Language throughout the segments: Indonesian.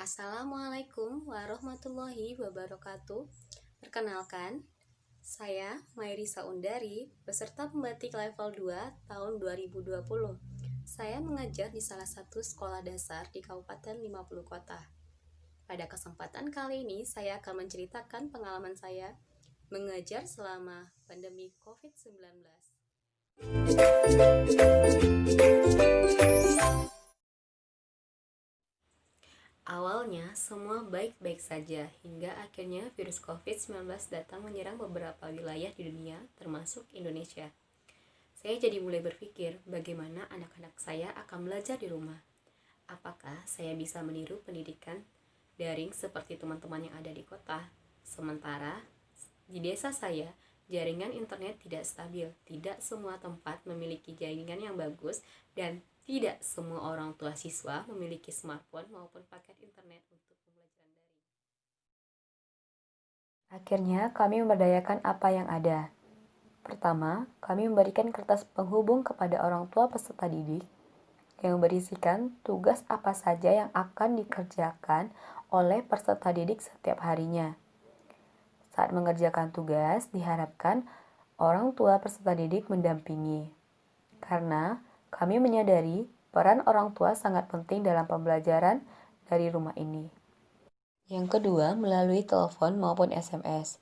Assalamualaikum warahmatullahi wabarakatuh. Perkenalkan, saya Mairisa Undari, peserta pembatik level 2 tahun 2020. Saya mengajar di salah satu sekolah dasar di Kabupaten 50 Kota. Pada kesempatan kali ini, saya akan menceritakan pengalaman saya mengajar selama pandemi COVID-19. Awalnya semua baik-baik saja hingga akhirnya virus COVID-19 datang menyerang beberapa wilayah di dunia termasuk Indonesia. Saya jadi mulai berpikir bagaimana anak-anak saya akan belajar di rumah. Apakah saya bisa meniru pendidikan daring seperti teman-teman yang ada di kota? Sementara di desa saya, jaringan internet tidak stabil, tidak semua tempat memiliki jaringan yang bagus, dan tidak semua orang tua siswa memiliki smartphone maupun paket internet untuk pembelajaran daring. Akhirnya, kami memberdayakan apa yang ada. Pertama, kami memberikan kertas penghubung kepada orang tua peserta didik yang berisikan tugas apa saja yang akan dikerjakan oleh peserta didik setiap harinya. Saat mengerjakan tugas, diharapkan orang tua peserta didik mendampingi. Karena kami menyadari peran orang tua sangat penting dalam pembelajaran dari rumah ini. Yang kedua, melalui telepon maupun SMS.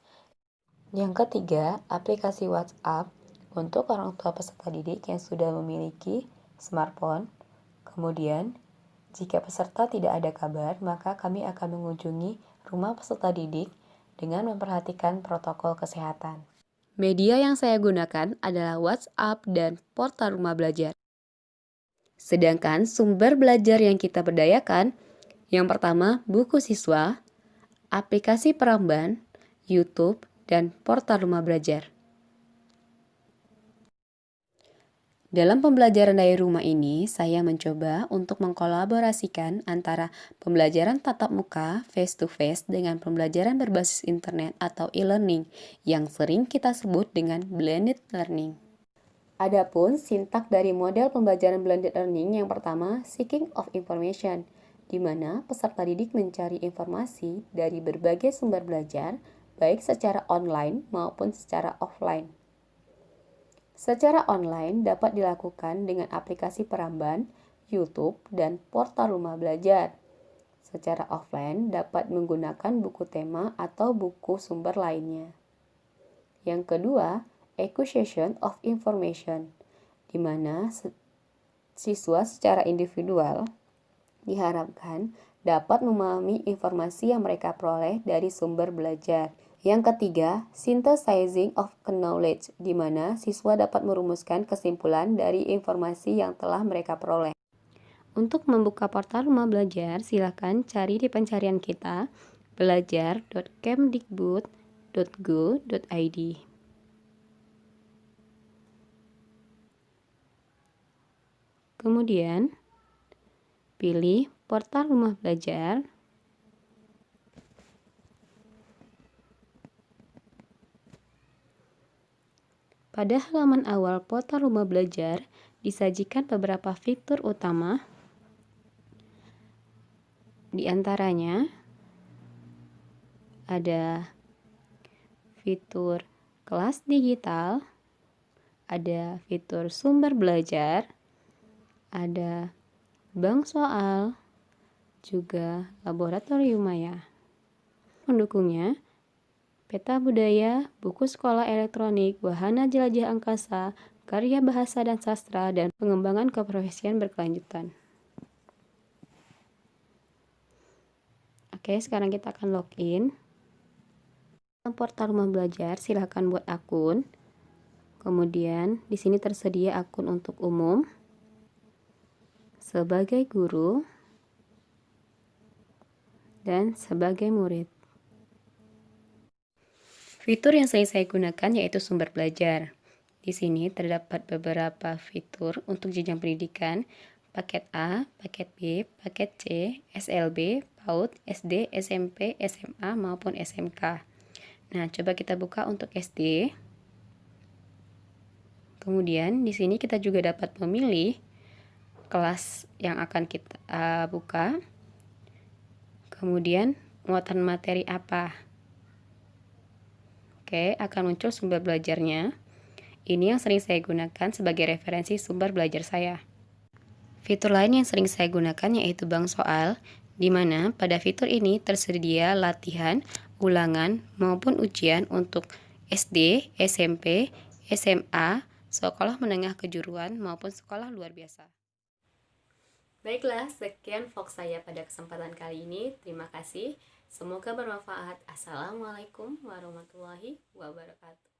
Yang ketiga, aplikasi WhatsApp untuk orang tua peserta didik yang sudah memiliki smartphone. Kemudian, jika peserta tidak ada kabar, maka kami akan mengunjungi rumah peserta didik dengan memperhatikan protokol kesehatan. Media yang saya gunakan adalah WhatsApp dan portal rumah belajar. Sedangkan sumber belajar yang kita berdayakan, yang pertama buku siswa, aplikasi Peramban, YouTube, dan portal rumah belajar. Dalam pembelajaran dari rumah ini, saya mencoba untuk mengkolaborasikan antara pembelajaran tatap muka face-to-face dengan pembelajaran berbasis internet atau e-learning yang sering kita sebut dengan blended learning. Adapun sintak dari model pembelajaran blended learning yang pertama, seeking of information, di mana peserta didik mencari informasi dari berbagai sumber belajar, baik secara online maupun secara offline. Secara online dapat dilakukan dengan aplikasi Peramban, YouTube, dan portal rumah belajar. Secara offline dapat menggunakan buku tema atau buku sumber lainnya. Yang kedua, acquisition of information, di mana siswa secara individual diharapkan dapat memahami informasi yang mereka peroleh dari sumber belajar. Yang ketiga, synthesizing of knowledge, di mana siswa dapat merumuskan kesimpulan dari informasi yang telah mereka peroleh. Untuk membuka portal rumah belajar, silakan cari di pencarian kita belajar.kemdikbud.go.id. Kemudian, pilih portal rumah belajar. Pada halaman awal portal rumah belajar, disajikan beberapa fitur utama. Di antaranya, ada fitur kelas digital, ada fitur sumber belajar, ada bank soal, juga laboratorium maya. Pendukungnya, peta budaya, buku sekolah elektronik, wahana jelajah angkasa, karya bahasa dan sastra, dan pengembangan keprofesian berkelanjutan. Oke, sekarang kita akan login. Dalam portal rumah belajar, silahkan buat akun. Kemudian, di sini tersedia akun untuk umum, sebagai guru, dan sebagai murid. Fitur yang saya gunakan yaitu sumber belajar. Di sini terdapat beberapa fitur untuk jenjang pendidikan, paket A, paket B, paket C, SLB, PAUD, SD, SMP, SMA, maupun SMK. Nah, coba kita buka untuk SD. Kemudian di sini kita juga dapat memilih kelas yang akan kita buka. Kemudian, muatan materi apa? Oke, akan muncul sumber belajarnya. Ini yang sering saya gunakan sebagai referensi sumber belajar saya. Fitur lain yang sering saya gunakan yaitu bank soal, di mana pada fitur ini tersedia latihan, ulangan, maupun ujian untuk SD, SMP, SMA, sekolah menengah kejuruan, maupun sekolah luar biasa. Baiklah, sekian vlog saya pada kesempatan kali ini. Terima kasih. Semoga bermanfaat. Assalamualaikum warahmatullahi wabarakatuh.